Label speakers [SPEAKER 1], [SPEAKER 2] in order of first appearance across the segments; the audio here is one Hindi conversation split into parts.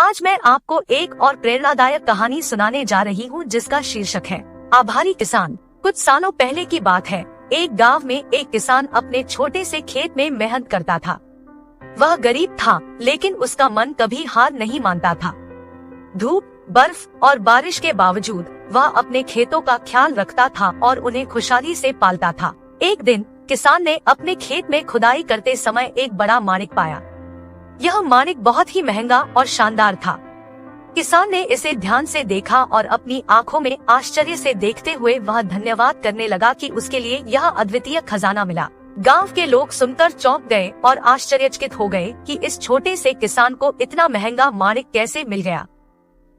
[SPEAKER 1] आज मैं आपको एक और प्रेरणादायक कहानी सुनाने जा रही हूँ जिसका शीर्षक है आभारी किसान। कुछ सालों पहले की बात है। एक गांव में एक किसान अपने छोटे से खेत में मेहनत करता था। वह गरीब था लेकिन उसका मन कभी हार नहीं मानता था। धूप, बर्फ और बारिश के बावजूद वह अपने खेतों का ख्याल रखता था और उन्हें खुशहाली से पालता था। एक दिन किसान ने अपने खेत में खुदाई करते समय एक बड़ा माणिक पाया। यह माणिक बहुत ही महंगा और शानदार था। किसान ने इसे ध्यान से देखा और अपनी आंखों में आश्चर्य से देखते हुए वह धन्यवाद करने लगा कि उसके लिए यह अद्वितीय खजाना मिला। गांव के लोग सुनकर चौंक गए और आश्चर्यचकित हो गए कि इस छोटे से किसान को इतना महंगा माणिक कैसे मिल गया।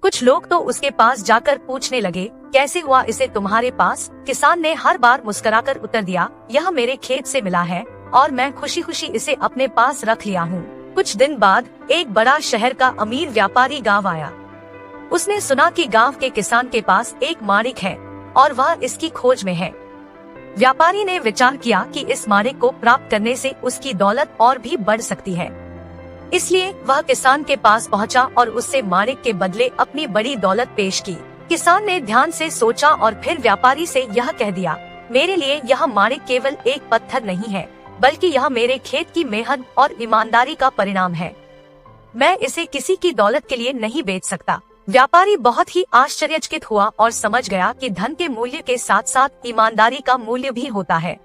[SPEAKER 1] कुछ लोग तो उसके पास जाकर पूछने लगे, कैसे हुआ इसे तुम्हारे पास? किसान ने हर बार मुस्कुराकर उत्तर दिया, यह मेरे खेत से मिला है और मैं खुशी खुशी इसे अपने पास रख लिया हूँ। कुछ दिन बाद एक बड़ा शहर का अमीर व्यापारी गांव आया। उसने सुना कि गांव के किसान के पास एक माणिक है और वह इसकी खोज में है। व्यापारी ने विचार किया कि इस माणिक को प्राप्त करने से उसकी दौलत और भी बढ़ सकती है। इसलिए वह किसान के पास पहुंचा और उससे माणिक के बदले अपनी बड़ी दौलत पेश की। किसान ने ध्यान से सोचा और फिर व्यापारी से यह कह दिया, मेरे लिए यह माणिक केवल एक पत्थर नहीं है, बल्कि यह मेरे खेत की मेहनत और ईमानदारी का परिणाम है। मैं इसे किसी की दौलत के लिए नहीं बेच सकता। व्यापारी बहुत ही आश्चर्यचकित हुआ और समझ गया कि धन के मूल्य के साथ साथ ईमानदारी का मूल्य भी होता है।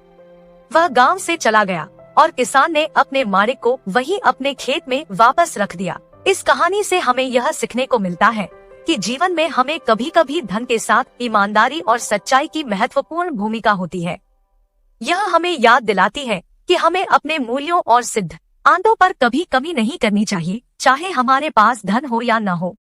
[SPEAKER 1] वह गांव से चला गया और किसान ने अपने माणिक को वहीं अपने खेत में वापस रख दिया। इस कहानी से हमें यह सीखने को मिलता है कि जीवन में हमें कभी कभी धन के साथ ईमानदारी और सच्चाई की महत्वपूर्ण भूमिका होती है। यह हमें याद दिलाती है कि हमें अपने मूल्यों और सिद्धांतों पर कभी कमी नहीं करनी चाहिए, चाहे हमारे पास धन हो या न हो।